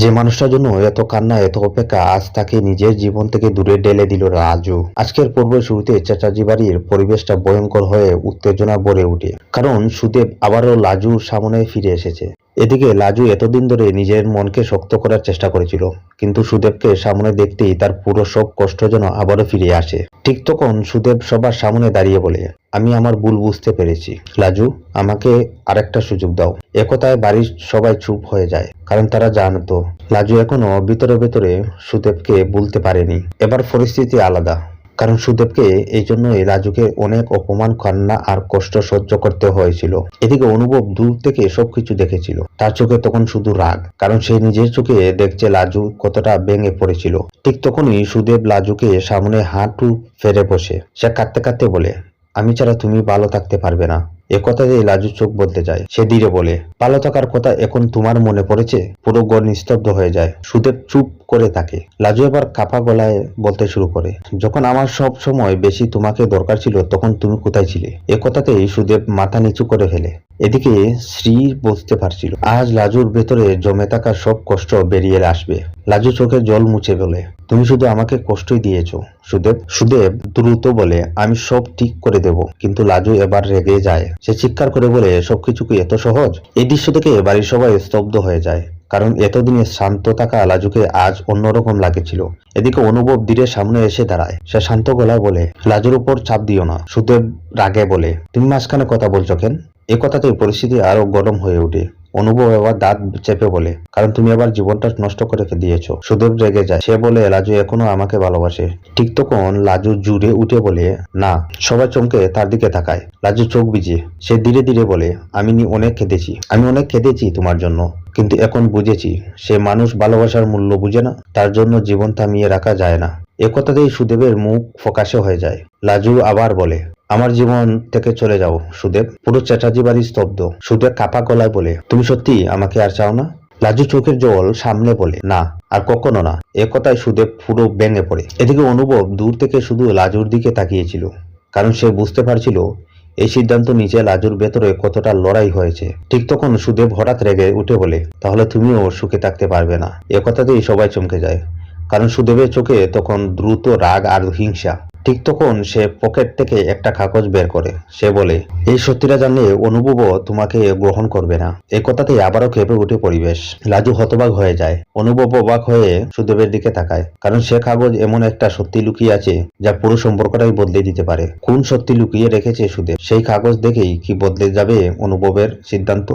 যে মানুষটার জন্য এত কান্না এত অপেক্ষা আজ তাকে নিজের জীবন থেকে দূরে ঢেলে দিল রাজু। আজকের পর্বের শুরুতে চ্যাটার্জি বাড়ির পরিবেশটা ভয়ঙ্কর হয়ে উত্তেজনা ভরে ওঠে, কারণ সুদেব আবারও লাজুর সামনে ফিরে এসেছে। এদিকে লাজু এতদিন ধরে নিজের মনকে শক্ত করার চেষ্টা করেছিল, কিন্তু সুদেবকে সামনে দেখতেই তার পুরো সব কষ্ট যেন আবারও ফিরে আসে। ঠিক তখন সুদেব সবার সামনে দাঁড়িয়ে বলে, আমি আমার ভুল বুঝতে পেরেছি লাজু, আমাকে আরেকটা সুযোগ দাও। একথায় বাড়ির সবাই চুপ হয়ে যায়, কারণ তারা জানতো লাজু এখনো ভিতরে ভেতরে সুদেবকে বলতে পারেনি। এবার পরিস্থিতি আলাদা, কারণ সুদেবকে এই জন্যই রাজুকে অনেক অপমান, কান্না আর কষ্ট সহ্য করতে হয়েছিল। এদিকে অনুভব দূর থেকে সবকিছু দেখেছিল, তার চোখে তখন শুধু রাগ, কারণ সে নিজের চোখে দেখছে লাজু কতটা ভেঙে পড়েছিল। ঠিক তখনই সুদেব লাজুকে সামনে হাঁটু ফেরে বসে সে কাঁদতে কাঁদতে বলে, আমি ছাড়া তুমি ভালো থাকতে পারবে না। একথা দিয়ে লাজুর চোখ বদলে যায়। সে ধীরে বলে, ভালো থাকার কথা এখন তোমার মনে পড়েছে? পুরো ঘর নিস্তব্ধ হয়ে যায়। সুদেব চুপ করে থাকে। লাজু এবার কাঁপা গলায় বলতে শুরু করে, যখন আমার সব সময় বেশি তোমাকে দরকার ছিল তখন তুমি কোথায় ছিলে? একথাতেই সুদেব মাথা নিচু করে ফেলে। এদিকে শ্রী বুঝতে পারছিল আজ লাজুর ভেতরে জমে থাকা সব কষ্ট বেরিয়ে আসবে। লাজু চোখে জল মুছে বলে, তুমি শুধু আমাকে কষ্টই দিয়েছো সুদেব। সুদেব দ্রুত বলে, আমি সব ঠিক করে দেব। কিন্তু লাজু এবার রেগে যায়। সে চিৎকার করে বলে, সবকিছু কি এত সহজ? এই দৃশ্য থেকে বাড়ির সবাই স্তব্ধ হয়ে যায়, কারণ এতদিনে শান্ত থাকা লাজুকে আজ অন্যরকম লাগেছিল। এদিকে অনুভব ধীরে সামনে এসে দাঁড়ায়। সে শান্ত গলায় বলে, লাজুর উপর চাপ দিও না। সুদেব রাগে বলে, তুমি মাঝখানে কথা বলছো কেন? এ কথাতেই পরিস্থিতি আরো গরম হয়ে ওঠে। অনুভব এবার দাঁত চেপে বলে, কারণ তুমি আবার জীবনটা নষ্ট করে দিয়েছো। সুদেব রেগে যায়। সে বলে, লাজু এখনো আমাকে ভালোবাসে। ঠিক তখন লাজু জুড়ে উঠে বলে, না। সবাই চমকে তার দিকে তাকায়। লাজু চোখ ভিজে। সে ধীরে ধীরে বলে, আমি অনেক কেঁদেছি তোমার জন্য, কিন্তু এখন বুঝেছি সে মানুষ ভালোবাসার মূল্য বুঝে না, তার জন্য জীবন থামিয়ে রাখা যায় না। একথাতেই সুদেবের মুখ ফ্যাকাশে হয়ে যায়। লাজু আবার বলে, আমার জীবন থেকে চলে যাও সুদেব। পুরো চ্যাটার্জি বাড়ি স্তব্ধ। সুদেব কাঁপা গলায় বলে, তুমি সত্যি আমাকে আর চাও না? লাজু চোখের জল সামলে বলে, না, আর কখনো না। একথায় সুদেব পুরো ভেঙে পড়ে। এদিকে অনুভব দূর থেকে শুধু লাজুর দিকে তাকিয়েছিল, কারণ সে বুঝতে পারছিল এই সিদ্ধান্ত নিচে লাজুর ভেতরে কতটা লড়াই হয়েছে। ঠিক তখন সুদেব হঠাৎ রেগে উঠে বলে, তাহলে তুমিও সুখে থাকতে পারবে না। একথাতেই সবাই চমকে যায়, কারণ সুদেবের চোখে তখন দ্রুত রাগ আর হিংসা। ঠিক তখন সে পকেট থেকে একটা কাগজ বের করে। সে বলে, এই সত্যিটা জানলে অনুভবও তোমাকে গ্রহণ করবে না। এই কথাতেই আবারও কেঁপে উঠে পরিবেশ। লাজু হতবাক হয়ে যায়। অনুভব অবাক হয়ে সুদেবের দিকে তাকায়, কারণ সে কাগজ এমন একটা সত্যি লুকিয়ে আছে যা পুরো সম্পর্কটাই বদলে দিতে পারে। কোন সত্যি লুকিয়ে রেখেছে সুদেব? সেই কাগজ দেখেই কি বদলে যাবে অনুভবের সিদ্ধান্ত?